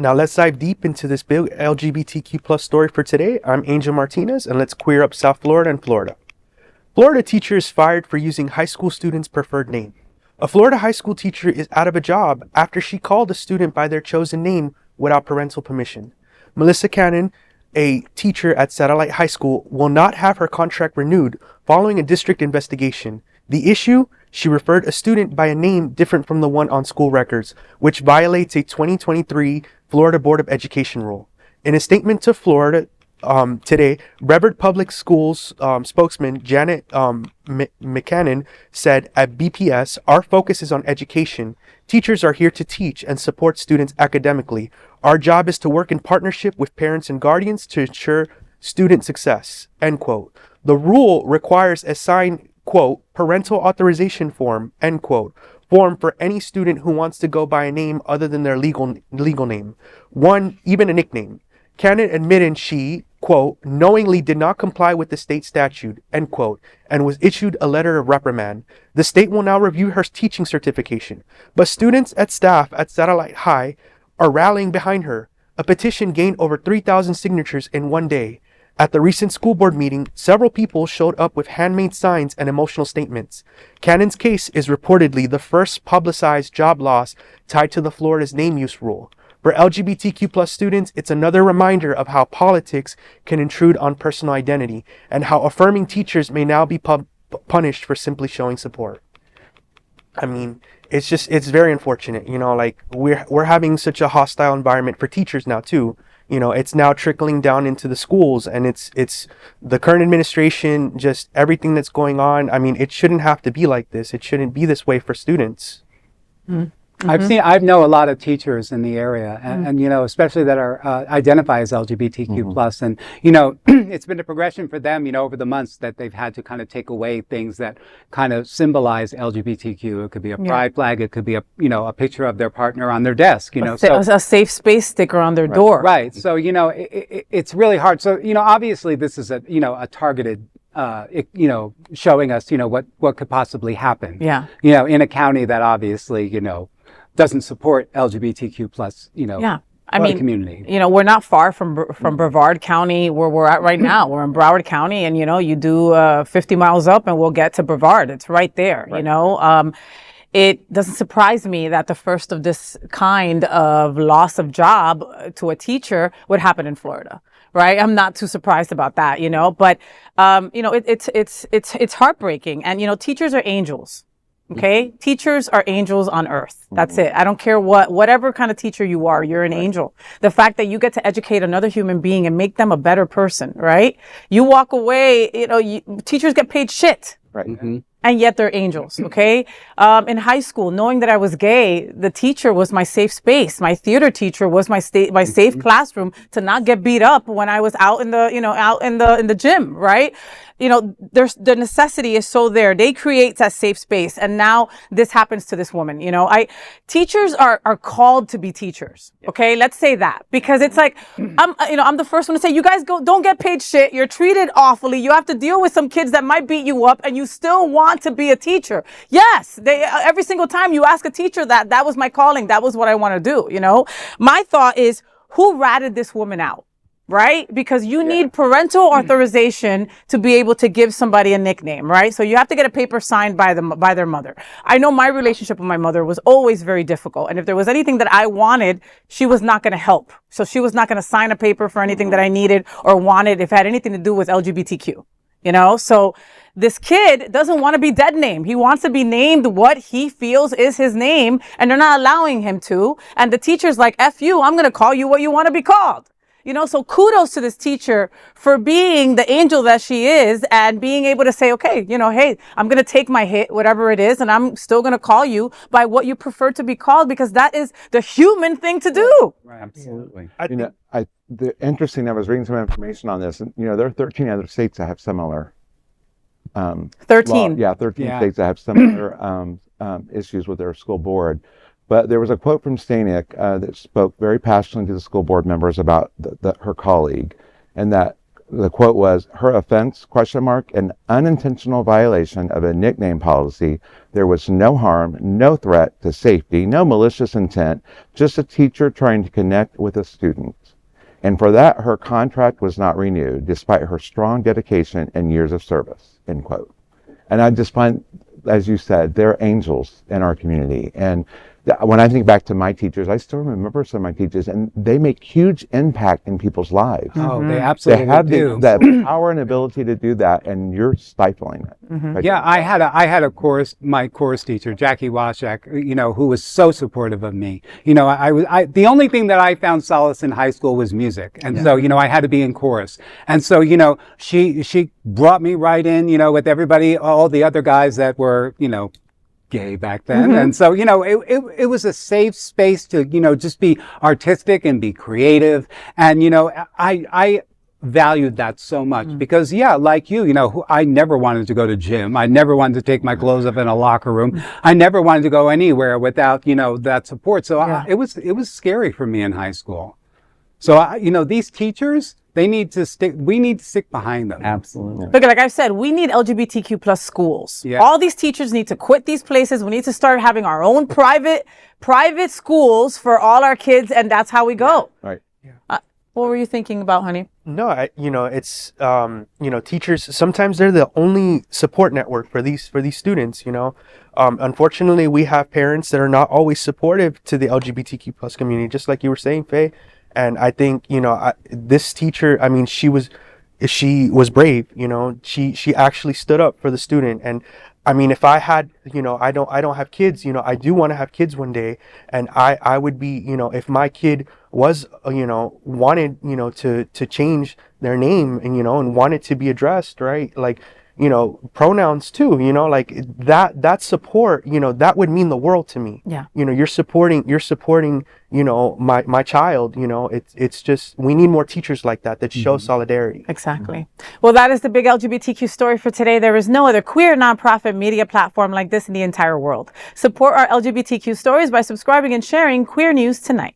Now let's dive deep into this big LGBTQ plus story for today. I'm Angel Martinez, and let's queer up South Florida and Florida. Florida teacher is fired for using high school student's preferred name. A Florida high school teacher is out of a job after she called a student by their chosen name without parental permission. Melissa Cannon, a teacher at Satellite High School, will not have her contract renewed following a district investigation. The issue? She referred a student by a name different from the one on school records, which violates a 2023 Florida Board of Education rule. In a statement to Florida today, Brevard Public Schools spokesman Janet Murnaghan said, "At BPS, our focus is on education. Teachers are here to teach and support students academically. Our job is to work in partnership with parents and guardians to ensure student success." End quote. The rule requires a signed, quote, parental authorization form, end quote, form for any student who wants to go by a name other than their legal name, one, even a nickname. Cannon admitted she, quote, knowingly did not comply with the state statute, end quote, and was issued a letter of reprimand. The state will now review her teaching certification, but students and staff at Satellite High are rallying behind her. A petition gained over 3,000 signatures in one day. At the recent school board meeting, several people showed up with handmade signs and emotional statements. Cannon's case is reportedly the first publicized job loss tied to the Florida's name use rule. For LGBTQ plus students, it's another reminder of how politics can intrude on personal identity and how affirming teachers may now be punished for simply showing support. I mean, it's very unfortunate, like we're having such a hostile environment for teachers now too. It's now trickling down into the schools, and it's the current administration, just everything that's going on. I mean, it shouldn't have to be like this. It shouldn't be this way for students. Mm-hmm. I know a lot of teachers in the area, and especially that are identify as LGBTQ plus, and it's been a progression for them, over the months that they've had to kind of take away things that kind of symbolize LGBTQ. It could be a pride flag, it could be a picture of their partner on their desk, a safe space sticker on their door. Right. So it's really hard. So obviously this is a targeted. Showing us what could possibly happen. Yeah. In a county that obviously doesn't support LGBTQ plus, community. We're not far from Brevard County where we're at right now. We're in Broward County, and you do 50 miles up and we'll get to Brevard. It's right there. Right. It doesn't surprise me that the first of this kind of loss of job to a teacher would happen in Florida. Right. I'm not too surprised about that, but, it's heartbreaking. And, teachers are angels. Okay. Teachers are angels on earth. That's it. I don't care whatever kind of teacher you are, you're an angel. The fact that you get to educate another human being and make them a better person. Right. You walk away, teachers get paid shit. Right. Mm-hmm. And yet they're angels, okay? In high school, knowing that I was gay, the teacher was my safe space. My theater teacher was my safe classroom to not get beat up when I was out in the gym, right? The necessity is so there. They create that safe space, and now this happens to this woman. Teachers are called to be teachers. Okay, let's say that, because it's like I'm the first one to say, you guys don't get paid shit. You're treated awfully. You have to deal with some kids that might beat you up, and you still want to be a teacher. Yes, every single time you ask a teacher that was my calling. That was what I want to do. My thought is, who ratted this woman out? Right? Because you need parental authorization to be able to give somebody a nickname, right? So you have to get a paper signed by their mother. I know my relationship with my mother was always very difficult. And if there was anything that I wanted, she was not going to help. So she was not going to sign a paper for anything that I needed or wanted if it had anything to do with LGBTQ. So this kid doesn't want to be dead named. He wants to be named what he feels is his name, and they're not allowing him to. And the teacher's like, F you, I'm going to call you what you want to be called. So kudos to this teacher for being the angel that she is and being able to say, okay, hey, I'm going to take my hit, whatever it is, and I'm still going to call you by what you prefer to be called, because that is the human thing to do. Right. Absolutely. The interesting, I was reading some information on this, and there are 13 other states that have similar 13. Law. 13 states that have similar issues with their school board. But there was a quote from Stanek that spoke very passionately to the school board members about her colleague, and that the quote was, "Her offense, ? An unintentional violation of a nickname policy. There was no harm, no threat to safety, no malicious intent, just a teacher trying to connect with a student. And for that, her contract was not renewed, despite her strong dedication and years of service," end quote. And I just find, as you said, they're angels in our community. And when I think back to my teachers, I still remember some of my teachers, and they make huge impact in people's lives. Oh, they absolutely They have do. the power and ability to do that, and you're stifling it. But Yeah, I had my chorus teacher, Jackie Washak, who was so supportive of me. The only thing that I found solace in high school was music. And so, I had to be in chorus. And so, she brought me right in, with everybody, all the other guys that were, gay back then. And so, it was a safe space to, just be artistic and be creative. And, I valued that so much because, like you, I never wanted to go to gym. I never wanted to take my clothes off in a locker room. I never wanted to go anywhere without, that support. So it was scary for me in high school. So, these teachers, we need to stick behind them. Absolutely. Look, like I said, we need LGBTQ plus schools. Yeah. All these teachers need to quit these places. We need to start having our own private schools for all our kids, and that's how we go. Right. What were you thinking about, honey? No, it's teachers, sometimes they're the only support network for these students. Unfortunately, we have parents that are not always supportive to the LGBTQ plus community, just like you were saying, Faye. And I think, this teacher, she was brave, she actually stood up for the student. And if I had, I don't have kids, I do want to have kids one day. And I would be, if my kid was, wanted, to change their name and, and wanted to be addressed, right? Like, pronouns too, like that support, that would mean the world to me. Yeah. You're supporting, my child, it's just, we need more teachers like that show solidarity. Exactly. Well, that is the big LGBTQ story for today. There is no other queer nonprofit media platform like this in the entire world. Support our LGBTQ stories by subscribing and sharing Queer News Tonight.